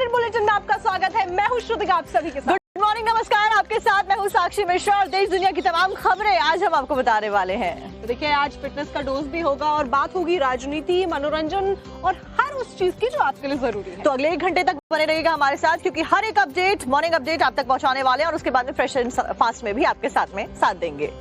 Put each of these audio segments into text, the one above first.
Minute bulletin में आपका स्वागत है। मैं हूं श्रुतिका, आप सभी के साथ। गुड मॉर्निंग, नमस्कार। आपके साथ मैं हूं साक्षी मिश्रा और देश दुनिया की तमाम खबरें आज हम आपको बताने वाले हैं। तो देखिए, आज फिटनेस का डोज भी होगा और बात होगी राजनीति, मनोरंजन और हर उस चीज की जो आपके लिए जरूरी है। तो अगले 1 घंटे तक बने रहिएगा हमारे साथ, क्योंकि हर एक अपडेट, मॉर्निंग अपडेट आप तक पहुंचाने वाले हैं और उसके बाद में फ्रेश एंड फास्ट में भी आपके साथ देंगे।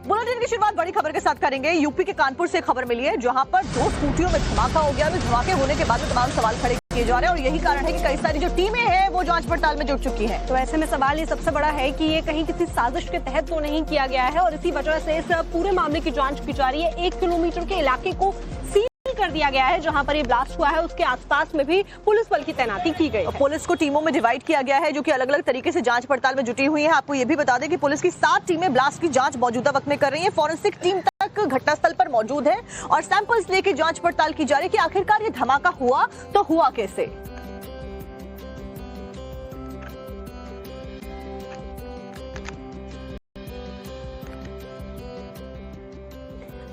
बुलेटिन की शुरुआत बड़ी खबर के साथ करेंगे। यूपी के कानपुर से खबर मिली है, जहां पर 2 स्कूटियों में धमाका हो गया। धमाके होने के बाद तमाम सवाल खड़े किए जा रहे हैं और यही कारण है कि कई सारी जो टीमें हैं वो जांच पड़ताल में जुट चुकी हैं। तो ऐसे में सवाल ये सबसे बड़ा है कि ये कहीं किसी साजिश के तहत तो नहीं किया गया है और इसी वजह से इस पूरे मामले की जांच की जा रही है। 1 किलोमीटर के इलाके को सील कर दिया गया है जहां पर ये ब्लास्ट हुआ है, उसके आसपास में भी पुलिस बल की तैनाती की गई है। पुलिस को टीमों में डिवाइड किया गया है, जो कि अलग अलग तरीके से जांच पड़ताल में जुटी हुई है। आपको ये भी बता दें कि पुलिस की 7 टीमें ब्लास्ट की जांच मौजूदा वक्त में कर रही है। फॉरेंसिक टीम तक घटनास्थल पर मौजूद है और सैंपल्स लेके जांच पड़ताल की जा रही है कि आखिरकार ये धमाका हुआ तो हुआ कैसे।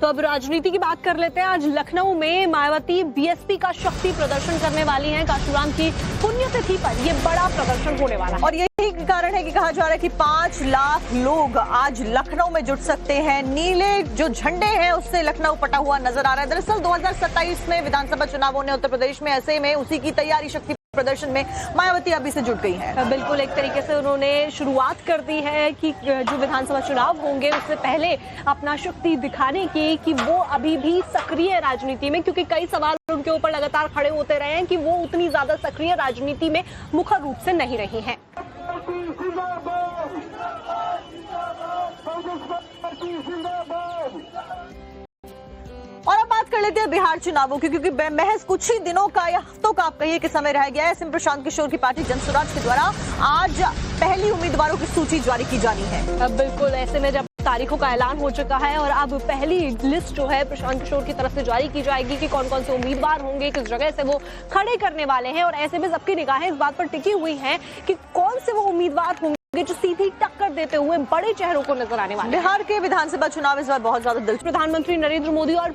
तो अब राजनीति की बात कर लेते हैं। आज लखनऊ में मायावती बीएसपी का शक्ति प्रदर्शन करने वाली हैं। काशुराम की पुण्यतिथि पर यह बड़ा प्रदर्शन होने वाला है और यही कारण है कि कहा जा रहा है कि 5 लाख लोग आज लखनऊ में जुट सकते हैं। नीले जो झंडे हैं उससे लखनऊ पटा हुआ नजर आ रहा है। दरअसल 2027 में विधानसभा चुनाव होने उत्तर प्रदेश में, ऐसे में उसी की तैयारी शक्ति प्रदर्शन में मायावती अभी से जुट गई है। बिल्कुल, एक तरीके से उन्होंने शुरुआत कर दी है कि जो विधानसभा चुनाव होंगे उससे पहले अपना शक्ति दिखाने की, कि वो अभी भी सक्रिय राजनीति में, क्योंकि कई सवाल उनके ऊपर लगातार खड़े होते रहे हैं कि वो उतनी ज्यादा सक्रिय राजनीति में मुखर रूप से नहीं रही हैं। और अब बात कर लेते हैं बिहार चुनावों की, क्योंकि महज कुछ ही दिनों का या हफ्तों का आप कहिए कि समय रह गया है। एसएम प्रशांत किशोर की पार्टी जनसुराज के द्वारा आज पहली उम्मीदवारों की सूची जारी की जानी है। अब बिल्कुल ऐसे में जब तारीखों का ऐलान हो चुका है और अब पहली लिस्ट जो है प्रशांत किशोर की तरफ से जारी की जाएगी कि कौन कौन से उम्मीदवार होंगे, किस जगह से वो खड़े करने वाले हैं। और ऐसे में सबकी निगाहें इस बात पर टिकी हुई हैं कि कौन से वो उम्मीदवार होंगे जो सीधी टक्कर देते हुए बड़े चेहरों को नजर आने वाले। बिहार के विधानसभा चुनाव इस बार बहुत ज्यादा दिलचस्प। प्रधानमंत्री नरेंद्र मोदी और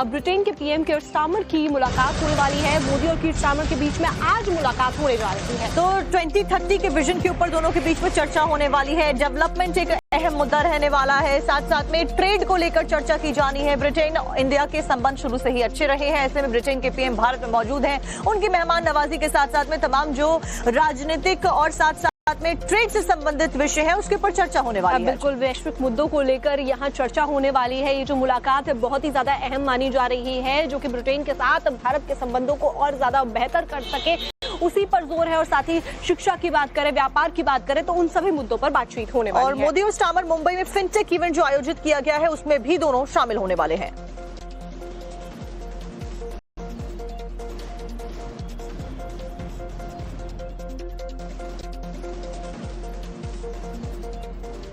ब्रिटेन के पीएम कीर स्टारमर की मुलाकात होने वाली है। मोदी और कीर स्टारमर के बीच में आज मुलाकात होने जा रही है। तो 2030 के विजन के ऊपर दोनों के बीच में चर्चा होने वाली है। डेवलपमेंट एक अहम मुद्दा रहने वाला है। साथ साथ में ट्रेड को लेकर चर्चा की जानी है। ब्रिटेन इंडिया के संबंध शुरू से ही अच्छे रहे हैं। ऐसे में ब्रिटेन के पीएम भारत में मौजूद हैं। उनकी मेहमान नवाजी के साथ साथ में तमाम जो राजनीतिक और साथ में ट्रेड से संबंधित विषय है उसके ऊपर चर्चा होने वाली है। बिल्कुल, वैश्विक मुद्दों को लेकर यहाँ चर्चा होने वाली है। ये जो मुलाकात है बहुत ही ज्यादा अहम मानी जा रही है, जो कि ब्रिटेन के साथ भारत के संबंधों को और ज्यादा बेहतर कर सके, उसी पर जोर है। और साथ ही शिक्षा की बात करें, व्यापार की बात करें, तो उन सभी मुद्दों पर बातचीत होने वाली है। और मोदी और स्टारमर मुंबई में फिनटेक इवेंट जो आयोजित किया गया है उसमें भी दोनों शामिल होने वाले हैं।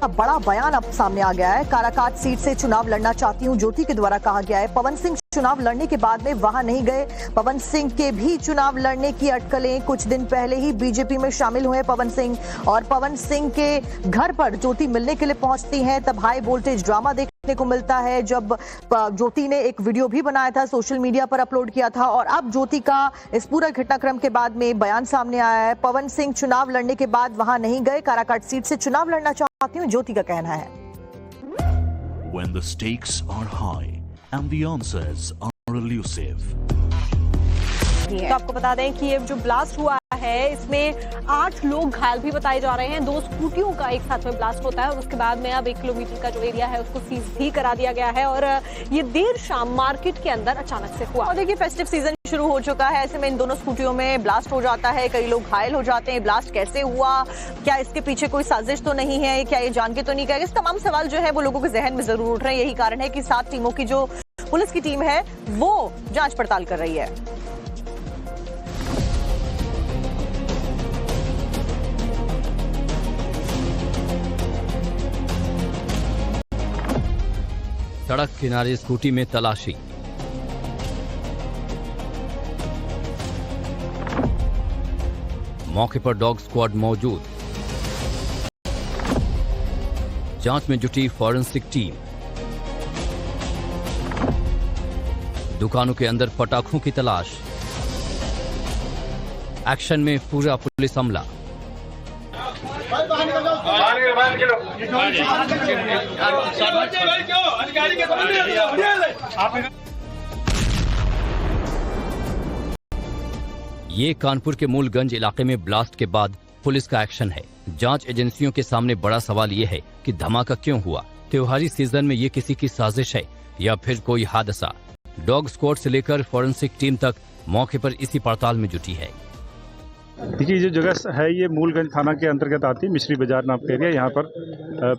बड़ा बयान अब सामने आ गया है। काराकाट सीट से चुनाव लड़ना चाहती हूं, ज्योति के द्वारा कहा गया है। पवन सिंह चुनाव लड़ने के बाद में वहां नहीं गए। पवन सिंह के भी चुनाव लड़ने की अटकलें। कुछ दिन पहले ही बीजेपी में शामिल हुए पवन सिंह और पवन सिंह के घर पर ज्योति मिलने के लिए पहुंचती हैं, तब हाई वोल्टेज ड्रामा देखने को मिलता है। जब ज्योति ने एक वीडियो भी बनाया था, सोशल मीडिया पर अपलोड किया था और अब ज्योति का इस पूरा घटनाक्रम के बाद में बयान सामने आया है। पवन सिंह चुनाव लड़ने के बाद वहां नहीं गए। काराकाट सीट से चुनाव लड़ना चाहती हूं, ज्योति का कहना है। When the stakes are high and the answers are elusive. तो आपको बता दें कि ये जो ब्लास्ट हुआ है इसमें 8 लोग घायल भी बताए जा रहे हैं। 2 स्कूटियों का एक साथ में ब्लास्ट होता है और उसके बाद में अब 1 किलोमीटर का जो एरिया है उसको सीज भी करा दिया गया है और ये देर शाम मार्केट के अंदर अचानक से हुआ। और देखिए, फेस्टिव सीजन शुरू हो चुका है, ऐसे में इन दोनों स्कूटियों में ब्लास्ट हो जाता है। कई लोग घायल हो जाते हैं। ब्लास्ट कैसे हुआ, क्या इसके पीछे कोई साजिश तो नहीं है, क्या ये जान के तो नहीं गया, इस तमाम सवाल जो है वो लोगों के जहन में जरूर उठ रहे हैं। यही कारण है कि 7 टीमों की जो पुलिस की टीम है वो जांच पड़ताल कर रही है। सड़क किनारे स्कूटी में तलाशी। मौके पर डॉग स्क्वाड मौजूद। जांच में जुटी फॉरेंसिक टीम। दुकानों के अंदर पटाखों की तलाश। एक्शन में पूरा पुलिस अमला। ये कानपुर के मूलगंज इलाके में ब्लास्ट के बाद पुलिस का एक्शन है। जांच एजेंसियों के सामने बड़ा सवाल ये है कि धमाका क्यों हुआ। त्योहारी सीजन में ये किसी की साजिश है या फिर कोई हादसा। डॉग स्क्वाड से लेकर फॉरेंसिक टीम तक मौके पर इसी पड़ताल में जुटी है। देखिए, जो जगह है ये मूलगंज थाना के अंतर्गत आती है। मिश्री बाजार नाम का एरिया। यहाँ पर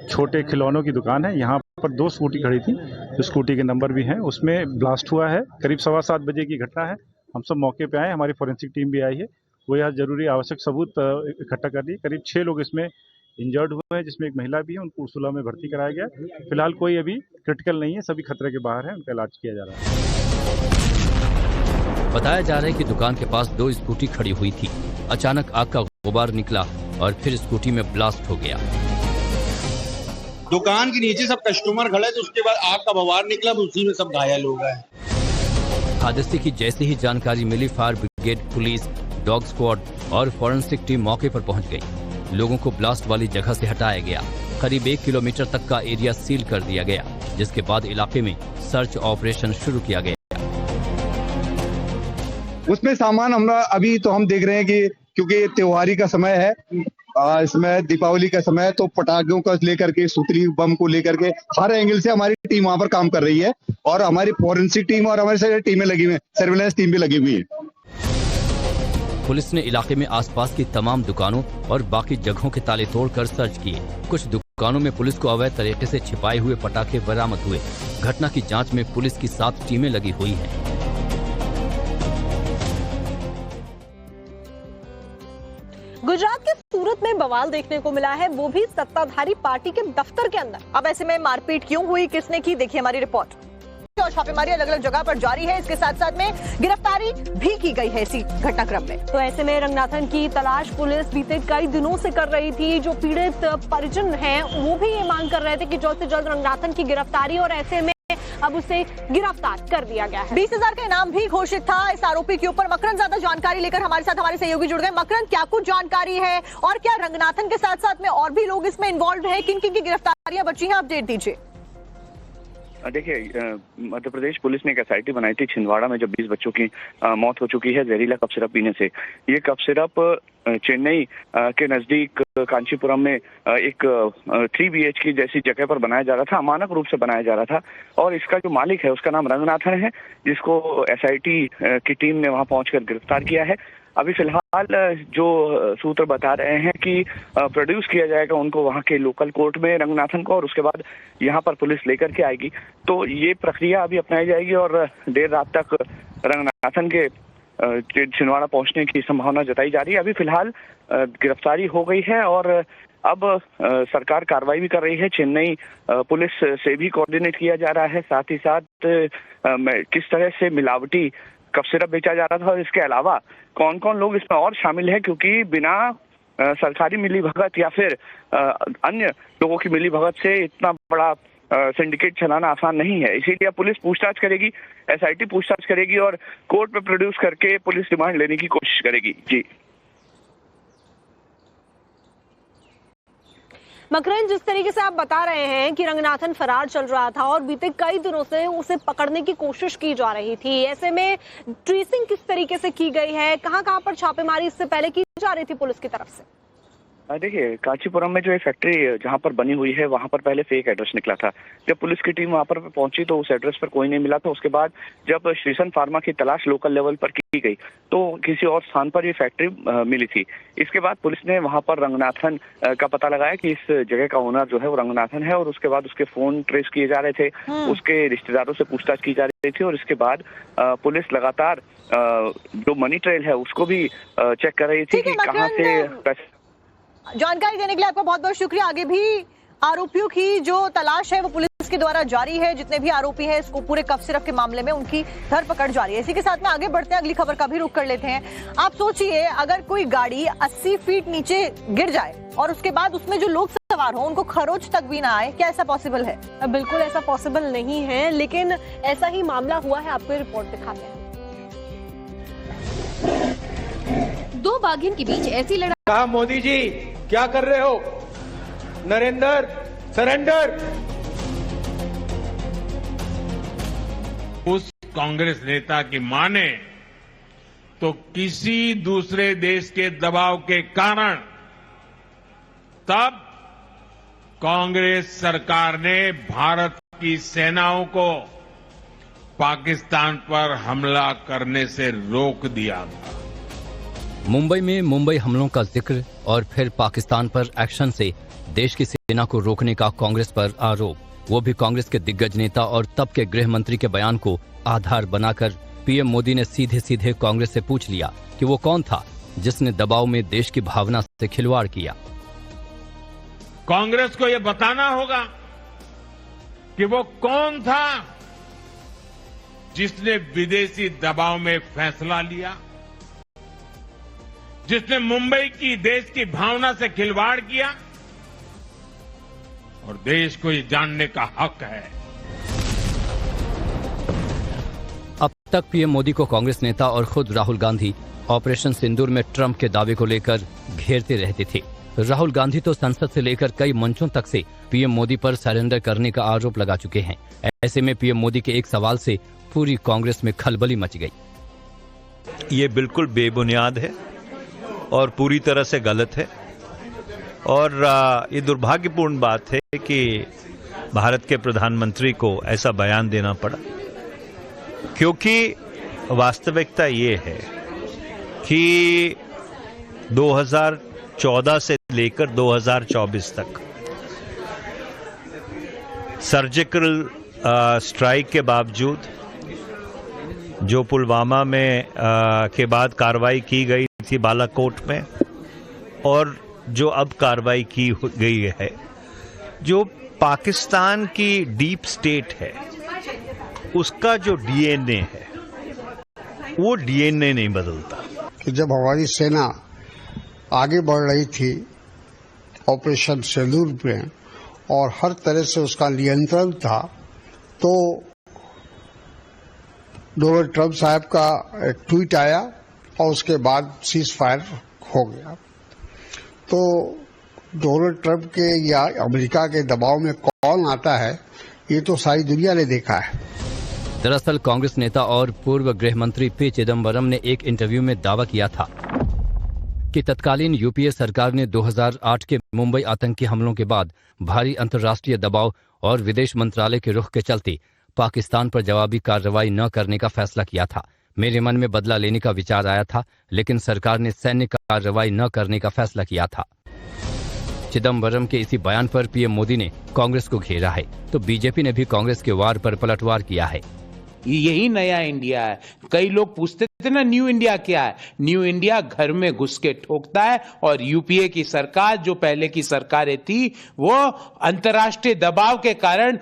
छोटे खिलौनों की दुकान है। यहाँ पर 2 स्कूटी खड़ी थी, जो स्कूटी के नंबर भी हैं। उसमें ब्लास्ट हुआ है। करीब 7:15 बजे की घटना है। हम सब मौके पे आए, हमारी फॉरेंसिक टीम भी आई है। वो यहाँ जरूरी आवश्यक सबूत इकट्ठा कर दी। करीब 6 लोग इसमें इंजर्ड हुए हैं, जिसमें एक महिला भी है। उनको उर्सुला में भर्ती कराया गया। फिलहाल कोई अभी क्रिटिकल नहीं है, सभी खतरे के बाहर है। उनका इलाज किया जा रहा है। बताया जा रहा है कि दुकान के पास 2 स्कूटी खड़ी हुई थी। अचानक आग का गुबार निकला और फिर स्कूटी में ब्लास्ट हो गया। दुकान के नीचे सब कस्टमर खड़े थे, उसके बाद आग का बवार निकला, उसी में सब घायल हो गए। हादसे की जैसे ही जानकारी मिली, fire brigade, police, dog squad और फॉरेंसिक टीम मौके पर पहुंच गई। लोगों को ब्लास्ट वाली जगह से हटाया गया। करीब 1 किलोमीटर तक का एरिया सील कर दिया गया, जिसके बाद इलाके में सर्च ऑपरेशन शुरू किया गया। उसमें सामान अभी तो हम देख रहे हैं कि क्योंकि त्योहारी का समय है, इसमें दीपावली का समय है, तो पटाखों को लेकर के, सुतली बम को लेकर के हर एंगल से हमारी टीम वहां पर काम कर रही है। और हमारी फॉरेंसिक टीम और हमारी सारी टीमें लगी हुई हैं, सर्विलांस टीम भी लगी हुई है। पुलिस ने इलाके में आसपास की तमाम दुकानों और बाकी जगहों के ताले तोड़कर सर्च किए। कुछ दुकानों में पुलिस को अवैध तरीके से छिपाए हुए पटाखे बरामद हुए। घटना की जांच में पुलिस की 7 टीमें लगी हुई हैं। गुजरात के सूरत में बवाल देखने को मिला है, वो भी सत्ताधारी पार्टी के दफ्तर के अंदर। अब ऐसे में मारपीट क्यों हुई, किसने की, देखिए हमारी रिपोर्ट। और छापेमारी अलग अलग जगह पर जारी है। इसके साथ साथ में गिरफ्तारी भी की गई है इसी घटनाक्रम में। तो ऐसे में रंगनाथन की तलाश पुलिस बीते कई दिनों से कर रही थी। जो पीड़ित परिजन हैं वो भी ये मांग कर रहे थे कि जल्द से जल्द रंगनाथन की गिरफ्तारी, और ऐसे में अब उसे गिरफ्तार कर दिया गया है। 20,000 का इनाम भी घोषित था इस आरोपी के ऊपर। मकरंद ज्यादा जानकारी लेकर हमारे साथ हमारे सहयोगी जुड़ गए। मकरंद, क्या कुछ जानकारी है और क्या रंगनाथन के साथ साथ में और भी लोग इसमें इन्वॉल्व हैं? किन किन की गिरफ्तारियां बची हैं, अपडेट दीजिए। देखिए, मध्य प्रदेश पुलिस ने एक एसआईटी बनाई थी छिंदवाड़ा में, जब 20 बच्चों की मौत हो चुकी है जहरीला कफ सिरप पीने से। ये कफ सिरप चेन्नई के नजदीक कांचीपुरम में एक 3 BHK जैसी जगह पर बनाया जा रहा था, अमानक रूप से बनाया जा रहा था। और इसका जो मालिक है उसका नाम रंगनाथन है, जिसको एसआईटी की टीम ने वहां पहुंचकर गिरफ्तार किया है। अभी फिलहाल जो सूत्र बता रहे हैं कि प्रोड्यूस किया जाएगा उनको वहां के लोकल कोर्ट में, रंगनाथन को, और उसके बाद यहाँ पर पुलिस लेकर के आएगी। तो ये प्रक्रिया अभी अपनाई जाएगी और देर रात तक रंगनाथन के छिंदवाड़ा पहुंचने की संभावना जताई जा रही है। अभी फिलहाल गिरफ्तारी हो गई है और अब सरकार कार्रवाई भी कर रही है। चेन्नई पुलिस से भी कोऑर्डिनेट किया जा रहा है। साथ ही साथ किस तरह से मिलावटी कफ सिरप बेचा जा रहा था और इसके अलावा कौन कौन लोग इसमें और शामिल है, क्योंकि बिना सरकारी मिलीभगत या फिर अन्य लोगों की मिलीभगत से इतना बड़ा सिंडिकेट चलाना आसान नहीं है। इसीलिए पुलिस पूछताछ करेगी, एसआईटी पूछताछ करेगी और कोर्ट में प्रोड्यूस करके पुलिस रिमांड लेने की कोशिश करेगी। जी मकरंद, जिस तरीके से आप बता रहे हैं कि रंगनाथन फरार चल रहा था और बीते कई दिनों से उसे पकड़ने की कोशिश की जा रही थी, ऐसे में ट्रेसिंग किस तरीके से की गई है, कहां पर छापेमारी इससे पहले की जा रही थी पुलिस की तरफ से? देखिए, कांचीपुरम में जो ये फैक्ट्री जहां पर बनी हुई है वहां पर पहले फेक एड्रेस निकला था। जब पुलिस की टीम वहां पर पहुंची तो उस एड्रेस पर कोई नहीं मिला था। उसके बाद जब श्रीसन फार्मा की तलाश लोकल लेवल पर की गई तो किसी और स्थान पर ये फैक्ट्री मिली थी। इसके बाद पुलिस ने वहां पर रंगनाथन का पता लगाया कि इस जगह का ओनर जो है वो रंगनाथन है, और उसके बाद उसके फोन ट्रेस किए जा रहे थे, उसके रिश्तेदारों से पूछताछ की जा रही थी, और इसके बाद पुलिस लगातार जो मनी ट्रेल है उसको भी चेक कर रही थी कि कहाँ से पैसे। जानकारी देने के लिए आपका बहुत बहुत शुक्रिया। आगे भी आरोपियों की जो तलाश है वो पुलिस के द्वारा जारी है। जितने भी आरोपी हैं इसको पूरे कफ सिरप के मामले में उनकी धरपकड़ जारी है। इसी के साथ में आगे बढ़ते हैं, अगली खबर का भी रुख कर लेते हैं। आप सोचिए, अगर कोई गाड़ी 80 फीट नीचे गिर जाए और उसके बाद उसमें जो लोग सवार हो, उनको खरोच तक भी ना आए, क्या ऐसा पॉसिबल है? बिल्कुल ऐसा पॉसिबल नहीं है, लेकिन ऐसा ही मामला हुआ है। आपको रिपोर्ट दिखाते हैं। दो बाघिन के बीच ऐसी लड़ाई। कहा मोदी जी क्या कर रहे हो? नरेंद्र सरेंडर। उस कांग्रेस नेता की माने तो किसी दूसरे देश के दबाव के कारण तब कांग्रेस सरकार ने भारत की सेनाओं को पाकिस्तान पर हमला करने से रोक दिया था। मुंबई में मुंबई हमलों का जिक्र और फिर पाकिस्तान पर एक्शन से देश की सेना को रोकने का कांग्रेस पर आरोप, वो भी कांग्रेस के दिग्गज नेता और तब के गृह मंत्री के बयान को आधार बनाकर पीएम मोदी ने सीधे सीधे कांग्रेस से पूछ लिया कि वो कौन था जिसने दबाव में देश की भावना से खिलवाड़ किया। कांग्रेस को यह बताना होगा कि वो कौन था जिसने विदेशी दबाव में फैसला लिया, जिसने मुंबई की देश की भावना से खिलवाड़ किया, और देश को ये जानने का हक है। अब तक पीएम मोदी को कांग्रेस नेता और खुद राहुल गांधी ऑपरेशन सिंदूर में ट्रंप के दावे को लेकर घेरते रहते थे। राहुल गांधी तो संसद से लेकर कई मंचों तक से पीएम मोदी पर सरेंडर करने का आरोप लगा चुके हैं। ऐसे में पीएम मोदी के एक सवाल से पूरी कांग्रेस में खलबली मच गई। ये बिल्कुल बेबुनियाद है और पूरी तरह से गलत है, और ये दुर्भाग्यपूर्ण बात है कि भारत के प्रधानमंत्री को ऐसा बयान देना पड़ा, क्योंकि वास्तविकता ये है कि 2014 से लेकर 2024 तक सर्जिकल स्ट्राइक के बावजूद जो पुलवामा में के बाद कार्रवाई की गई थी बालाकोट में, और जो अब कार्रवाई की गई है, जो पाकिस्तान की डीप स्टेट है उसका जो डीएनए है वो डीएनए नहीं बदलता। कि जब हमारी सेना आगे बढ़ रही थी ऑपरेशन सिंदूर में और हर तरह से उसका नियंत्रण था, तो डोनाल्ड ट्रंप साहब का एक ट्वीट आया और उसके बाद सीज फायर हो गया। तो डोनाल्ड ट्रंप के या अमेरिका के दबाव में कौन आता है, ये तो सारी दुनिया ने देखा है। दरअसल कांग्रेस नेता और पूर्व गृह मंत्री पी चिदम्बरम ने एक इंटरव्यू में दावा किया था कि तत्कालीन यूपीए सरकार ने 2008 के मुंबई आतंकी हमलों के बाद भारी अंतर्राष्ट्रीय दबाव और विदेश मंत्रालय के रुख के चलते पाकिस्तान पर जवाबी कार्रवाई न करने का फैसला किया था। मेरे मन में बदला लेने का विचार आया था, लेकिन सरकार ने सैन्य कार्रवाई न करने का फैसला किया था। चिदम्बरम के इसी बयान पर पीएम मोदी ने कांग्रेस को घेरा है, तो बीजेपी ने भी कांग्रेस के वार पर पलटवार किया है। यही नया इंडिया है। कई लोग पूछते थे ना न्यू इंडिया क्या है? न्यू इंडिया घर में घुस के ठोकता है, और यूपीए की सरकार जो पहले की सरकारें थी वो अंतर्राष्ट्रीय दबाव के कारण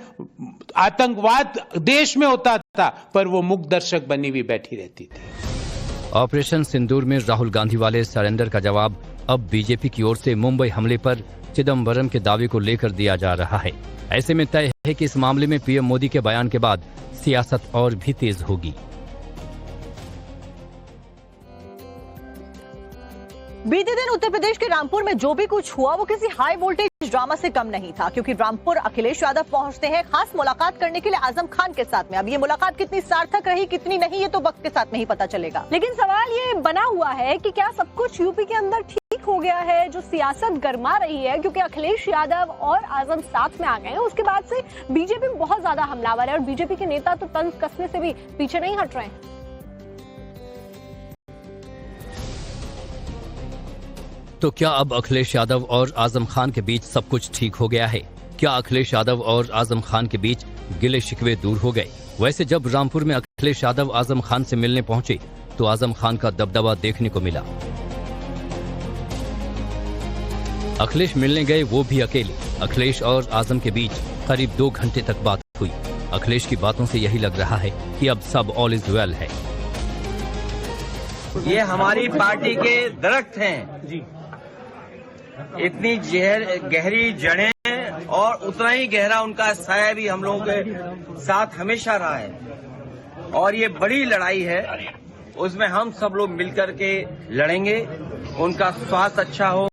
आतंकवाद देश में होता था, पर वो मूक दर्शक बनी हुई बैठी रहती थी। ऑपरेशन सिंदूर में राहुल गांधी वाले सरेंडर का जवाब अब बीजेपी की ओर से मुंबई हमले पर चिदम्बरम के दावे को लेकर दिया जा रहा है। ऐसे में तय है कि इस मामले में पीएम मोदी के बयान के बाद सियासत और भी तेज होगी। बीते दिन उत्तर प्रदेश के रामपुर में जो भी कुछ हुआ वो किसी हाई वोल्टेज ड्रामा से कम नहीं था, क्योंकि रामपुर अखिलेश यादव पहुंचते हैं खास मुलाकात करने के लिए आजम खान के साथ में। अब ये मुलाकात कितनी सार्थक रही कितनी नहीं, ये तो वक्त के साथ में ही पता चलेगा। लेकिन सवाल ये बना हुआ है कि क्या सब कुछ यूपी के अंदर ठीक हो गया है? जो सियासत गरमा रही है, क्योंकि अखिलेश यादव और आजम साथ में आ गए हैं, उसके बाद से बीजेपी बहुत ज्यादा हमलावर है और बीजेपी के नेता तो तंज कसने से भी पीछे नहीं हट रहे हैं। तो क्या अब अखिलेश यादव और आजम खान के बीच सब कुछ ठीक हो गया है? क्या अखिलेश यादव और आजम खान के बीच गिले शिकवे दूर हो गए? वैसे जब रामपुर में अखिलेश यादव आजम खान से मिलने पहुंचे तो आजम खान का दबदबा देखने को मिला। अखिलेश मिलने गए वो भी अकेले। अखिलेश और आजम के बीच करीब 2 घंटे तक बात हुई। अखिलेश की बातों से यही लग रहा है कि अब सब ऑल इज वेल है। ये हमारी पार्टी के दरख्त हैं जी, इतनी गहरी जड़ें और उतना ही गहरा उनका साया भी हम लोगों के साथ हमेशा रहा है। और ये बड़ी लड़ाई है, उसमें हम सब लोग मिलकर के लड़ेंगे, उनका स्वास्थ्य अच्छा हो,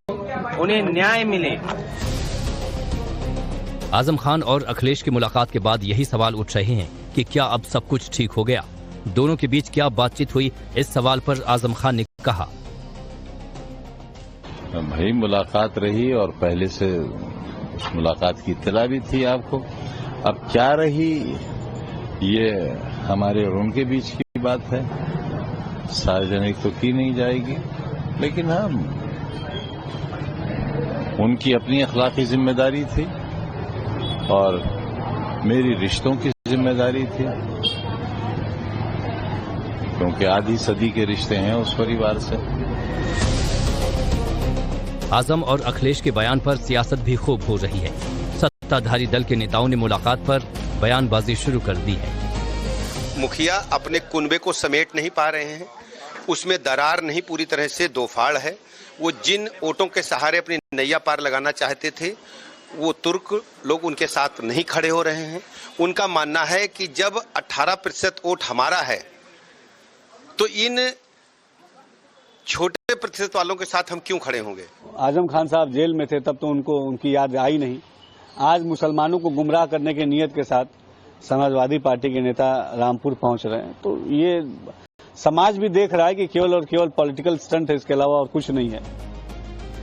उन्हें न्याय मिले। आजम खान और अखिलेश की मुलाकात के बाद यही सवाल उठ रहे हैं कि क्या अब सब कुछ ठीक हो गया? दोनों के बीच क्या बातचीत हुई? इस सवाल पर आजम खान ने कहा, भाई मुलाकात रही और पहले से उस मुलाकात की इत्तला भी थी आपको। अब क्या रही ये हमारे और उनके बीच की बात है, सार्वजनिक तो की नहीं जाएगी, लेकिन हाँ उनकी अपनी अखलाकी जिम्मेदारी थी और मेरी रिश्तों की जिम्मेदारी थी, क्योंकि आधी सदी के रिश्ते हैं उस परिवार से। आजम और अखिलेश के बयान पर सियासत भी खूब हो रही है। सत्ताधारी दल के नेताओं ने मुलाकात पर बयानबाजी शुरू कर दी है। मुखिया अपने कुनबे को समेट नहीं पा रहे हैं, उसमें दरार नहीं पूरी तरह से दोफाड़ है। वो जिन वोटों के सहारे अपनी नैया पार लगाना चाहते थे, वो तुर्क लोग उनके साथ नहीं खड़े हो रहे हैं। उनका मानना है कि जब 18% वोट हमारा है तो इन छोटे प्रतिशत वालों के साथ हम क्यों खड़े होंगे। आजम खान साहब जेल में थे तब तो उनको उनकी याद आई नहीं। आज मुसलमानों को गुमराह करने की नीयत के साथ समाजवादी पार्टी के नेता रामपुर पहुंच रहे हैं, तो ये समाज भी देख रहा है कि केवल और केवल पॉलिटिकल स्टंट है, इसके अलावा और कुछ नहीं है।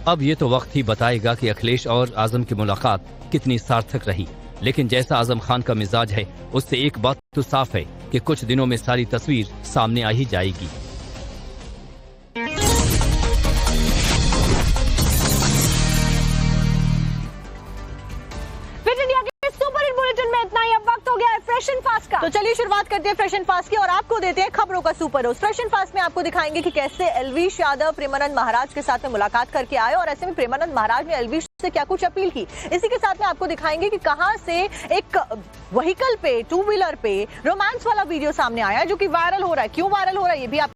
अब ये तो वक्त ही बताएगा कि अखिलेश और आजम की मुलाकात कितनी सार्थक रही, लेकिन जैसा आजम खान का मिजाज है, उससे एक बात तो साफ है कि कुछ दिनों में सारी तस्वीर सामने आ ही जाएगी। इतना ही, अब वक्त हो गया है फ्रेश एंड फास्ट का। तो चलिए शुरुआत करते हैं फ्रेश एंड फास्ट की और आपको देते हैं खबरों का super dose. Fresh and fast में आपको दिखाएंगे कि कैसे एलवीश यादव प्रेमानंद महाराज के साथ में मुलाकात करके आए और ऐसे में प्रेमानंद महाराज ने एलवीश से क्या कुछ अपील की। इसी के साथ में आपको दिखाएंगे कि कहां से एक व्हीकल पे, टू व्हीलर पे रोमांस वाला वीडियो सामने आया जो कि वायरल हो रहा है। क्यों वायरल हो रहा है ये भी आप